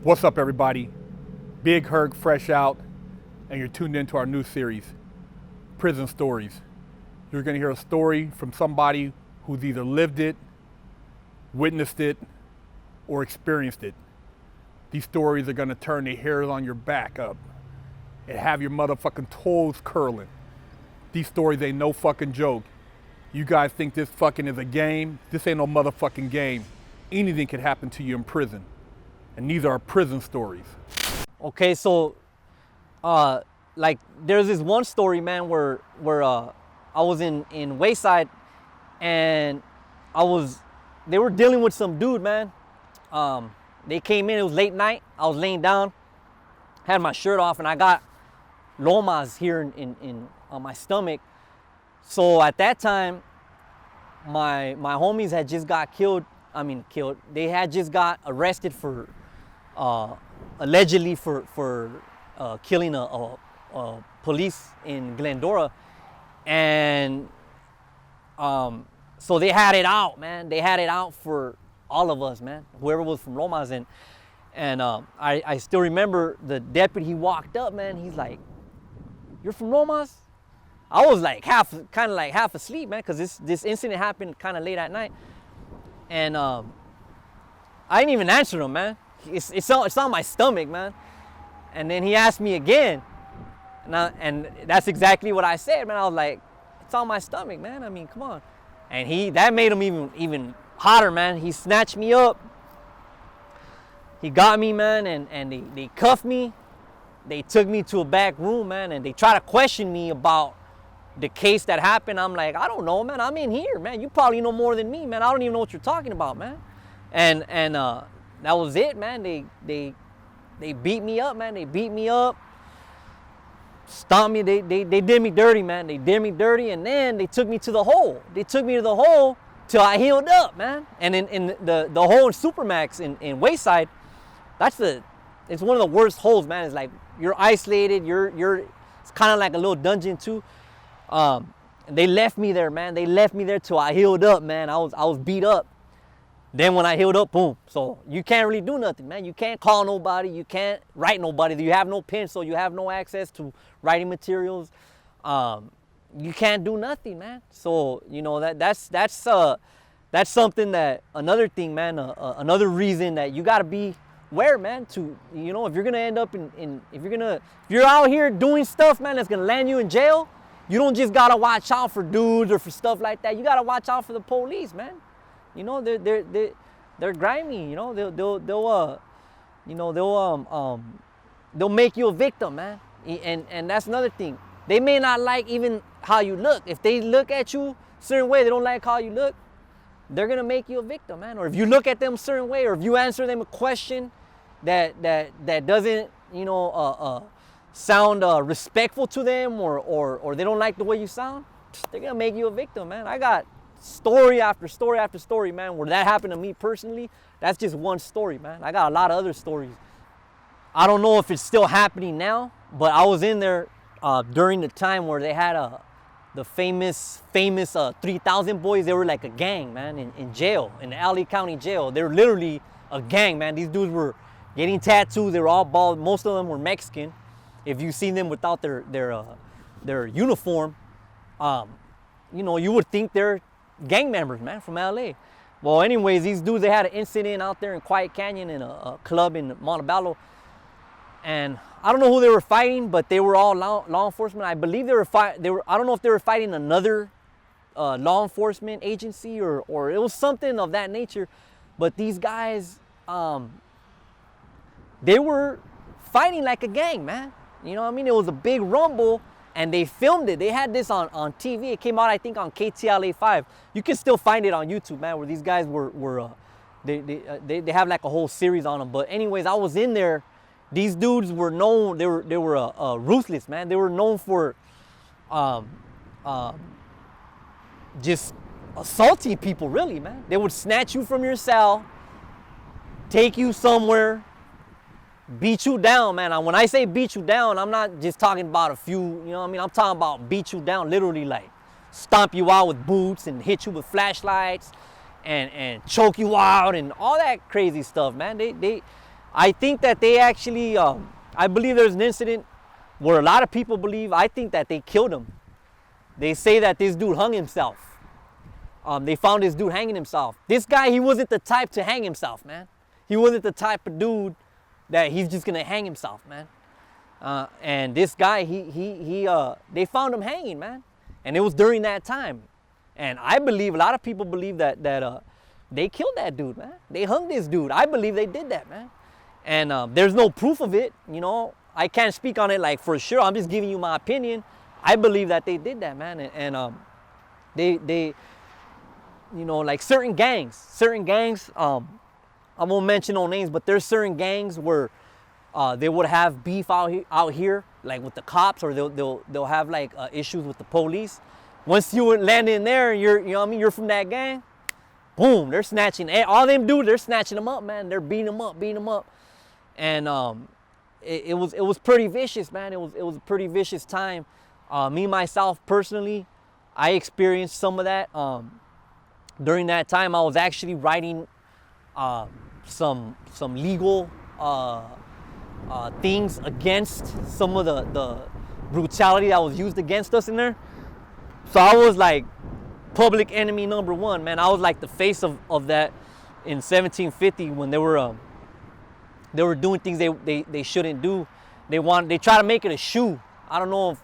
What's up, everybody? Big Herc fresh out, and you're tuned into our new series, Prison Stories. You're gonna hear a story from somebody who's either lived it, witnessed it, or experienced it. These stories are gonna turn the hairs on your back up and have your motherfucking toes curling. These stories ain't no fucking joke. You guys think this fucking is a game? This ain't no motherfucking game. Anything could happen to you in prison. And these are prison stories. Okay, so like there's this one story, man, where I was in Wayside, and they were dealing with some dude, man. They came in, it was late night. I was laying down, had my shirt off, and I got Lomas here on my stomach. So at that time, my homies had just got killed. They had just got arrested for allegedly for killing a police in Glendora, and so they had it out, man. They had it out for all of us, man. Whoever was from Lomas, and I still remember the deputy. He walked up, man. He's like, "You're from Lomas?" I was like kind of half asleep, man, because this incident happened kind of late at night, and I didn't even answer him, man. It's on my stomach, man. And then he asked me again, and that's exactly what I said, man. I was like, it's on my stomach, man. I mean, come on. And that made him even hotter, man. He snatched me up. He got me, man, and they cuffed me. They took me to a back room, man, and they tried to question me about the case that happened. I'm like, I don't know, man. I'm in here, man. You probably know more than me, man. I don't even know what you're talking about, man. And that was it, man. They beat me up, man. They beat me up, stomped me. They did me dirty, man. They did me dirty, and then they took me to the hole. They took me to the hole till I healed up, man. And in the hole in Supermax in Wayside, it's one of the worst holes, man. It's like you're isolated. It's kind of like a little dungeon too. And they left me there, man. They left me there till I healed up, man. I was beat up. Then when I healed up, boom. So you can't really do nothing, man. You can't call nobody. You can't write nobody. You have no pencil. You have no access to writing materials. You can't do nothing, man. So you know that's something that another thing, man. Another reason that you gotta be aware, man. To if you're gonna end up if you're out here doing stuff, man, that's gonna land you in jail. You don't just gotta watch out for dudes or for stuff like that. You gotta watch out for the police, man. They're grimy. They'll make you a victim, man. And that's another thing. They may not like even how you look. If they look at you a certain way, they don't like how you look, they're gonna make you a victim, man. Or if you look at them a certain way, or if you answer them a question that doesn't sound respectful to them, or they don't like the way you sound, they're gonna make you a victim, man. I got story after story after story, man, where that happened to me personally. That's just one story, man. I got a lot of other stories. I don't know if it's still happening now, but I was in there during the time where they had the famous 3,000 boys. They were like a gang, man, in jail, in the LA County jail. They were literally a gang, man. These dudes were getting tattoos. They were all bald. Most of them were Mexican. If you seen them without their uniform, you would think they're gang members, man, from LA. Well, anyways, these dudes, they had an incident out there in Quiet Canyon in a club in Montebello, and I don't know who they were fighting, but they were all law enforcement. I believe they were I don't know if they were fighting another law enforcement agency or it was something of that nature, but these guys, they were fighting like a gang, man. You know what I mean? It was a big rumble. And they filmed it. They had this on TV. It came out, I think, on KTLA 5. You can still find it on YouTube, man, where these guys they have like a whole series on them. But anyways, I was in there. These dudes were known. They were ruthless, man. They were known for just assaulting people, really, man. They would snatch you from your cell, take you somewhere, beat you down, man. When I say beat you down, I'm not just talking about a few, I'm talking about beat you down, literally, like stomp you out with boots and hit you with flashlights and choke you out and all that crazy stuff, man. I think that they actually, I believe there's an incident where a lot of people believe, I think that they killed him. They say that this dude hung himself. They found this dude hanging himself. This guy, he wasn't the type to hang himself, man. He wasn't the type of dude that he's just gonna hang himself, man. And this guy, they found him hanging, man. And it was during that time. And I believe, a lot of people believe that they killed that dude, man. They hung this dude. I believe they did that, man. And there's no proof of it, you know. I can't speak on it like for sure. I'm just giving you my opinion. I believe that they did that, man. And they, you know, like certain gangs, I won't mention no names, but there's certain gangs where they would have beef out here, like with the cops, or they'll have like issues with the police. Once you land in there, you know what I mean, you're from that gang, boom, they're snatching all them dudes. They're snatching them up, man. They're beating them up, and it was pretty vicious, man. It was a pretty vicious time. Me myself personally, I experienced some of that. During that time, I was actually writing some legal things against some of the brutality that was used against us in there. So I was like public enemy number one, man. I was like the face of that in 1750 when they were doing things they shouldn't do. They try to make it a shoe. I don't know if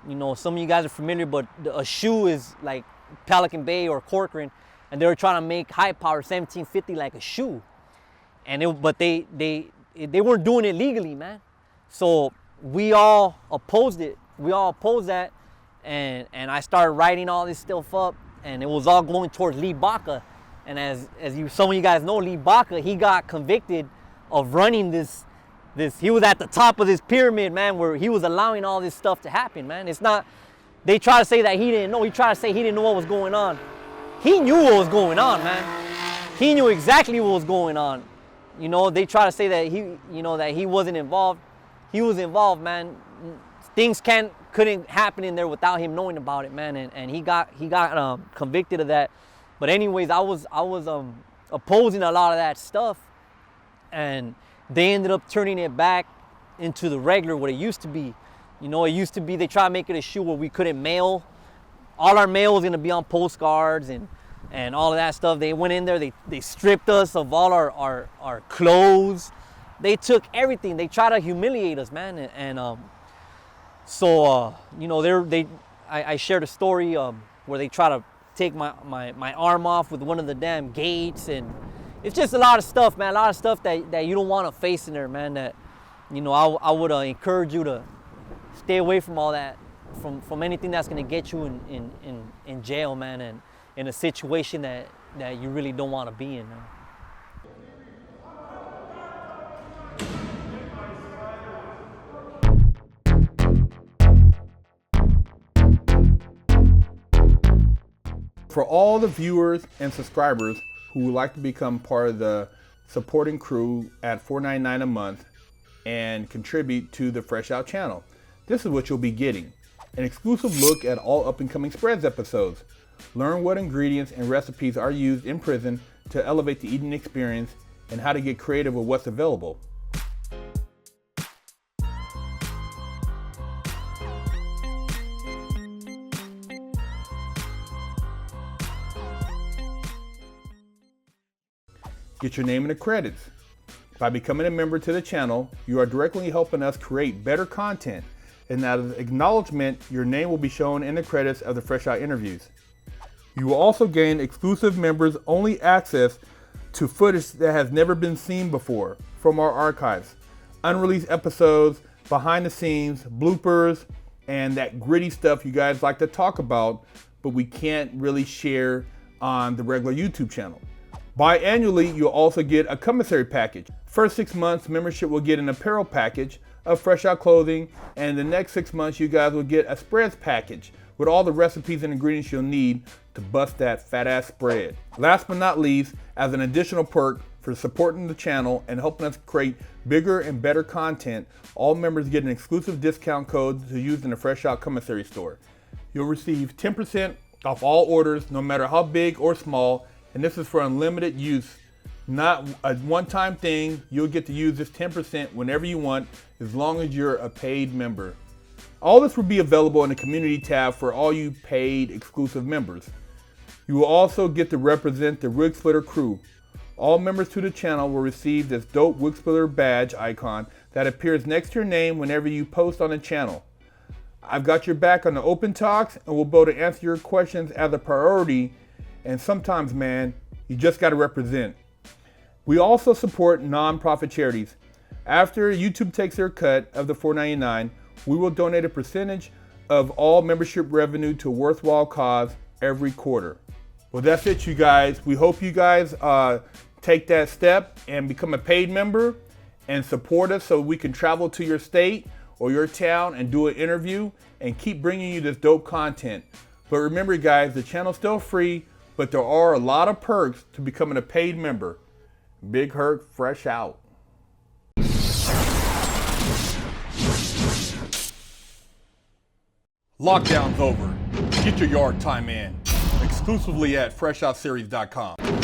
you know, some of you guys are familiar, but a shoe is like Pelican Bay or Corcoran, and they were trying to make high power 1750 like a shoe, but they weren't doing it legally, man. So we all opposed it. We all opposed that, and I started writing all this stuff up, and it was all going towards Lee Baca. And as some of you guys know, Lee Baca, he got convicted of running this. He was at the top of this pyramid, man, where he was allowing all this stuff to happen, man. It's not. They try to say that he didn't know. He tried to say he didn't know what was going on. He knew what was going on, man. He knew exactly what was going on. You know, they try to say that he wasn't involved. He was involved, man. Things couldn't happen in there without him knowing about it, man. And he got convicted of that. But anyways, I was opposing a lot of that stuff, and they ended up turning it back into the regular what it used to be. You know, it used to be they try to make it a shoe where we couldn't mail. All our mail was gonna be on postcards and all of that stuff. They went in there, they stripped us of all our clothes. They took everything. They tried to humiliate us, man. And so you know, I shared a story where they try to take my arm off with one of the damn gates, and it's just a lot of stuff, man. A lot of stuff that you don't want to face in there, man. That, you know, I would encourage you to stay away from all that, from anything that's gonna get you in jail, man, and in a situation that you really don't want to be in, man. For all the viewers and subscribers who would like to become part of the supporting crew at $4.99 a month and contribute to the Fresh Out channel, this is what you'll be getting. An exclusive look at all up-and-coming Spreads episodes. Learn what ingredients and recipes are used in prison to elevate the eating experience and how to get creative with what's available. Get your name in the credits. By becoming a member to the channel, you are directly helping us create better content, and as an acknowledgement, your name will be shown in the credits of the Fresh Out interviews. You will also gain exclusive members only access to footage that has never been seen before from our archives, unreleased episodes, behind the scenes, bloopers, and that gritty stuff you guys like to talk about, but we can't really share on the regular YouTube channel. Biannually, you'll also get a commissary package. First 6 months, membership will get an apparel package of Fresh Out clothing, and the next 6 months, you guys will get a spreads package with all the recipes and ingredients you'll need to bust that fat ass spread. Last but not least, as an additional perk for supporting the channel and helping us create bigger and better content, all members get an exclusive discount code to use in the Fresh Out commissary store. You'll receive 10% off all orders, no matter how big or small, and this is for unlimited use, not a one-time thing. You'll get to use this 10% whenever you want, as long as you're a paid member. All this will be available in the community tab for all you paid exclusive members. You will also get to represent the Wig Splitter crew. All members to the channel will receive this dope Wig Splitter badge icon that appears next to your name whenever you post on the channel. I've got your back on the open talks and will be able to answer your questions as a priority, and sometimes, man, you just got to represent. We also support non-profit charities. After YouTube takes their cut of the $4.99, we will donate a percentage of all membership revenue to a worthwhile cause every quarter. Well, that's it, you guys. We hope you guys take that step and become a paid member and support us so we can travel to your state or your town and do an interview and keep bringing you this dope content. But remember, guys, the channel's still free, but there are a lot of perks to becoming a paid member. Big Herc fresh out. Lockdown's over. Get your yard time in. Exclusively at FreshOutSeries.com.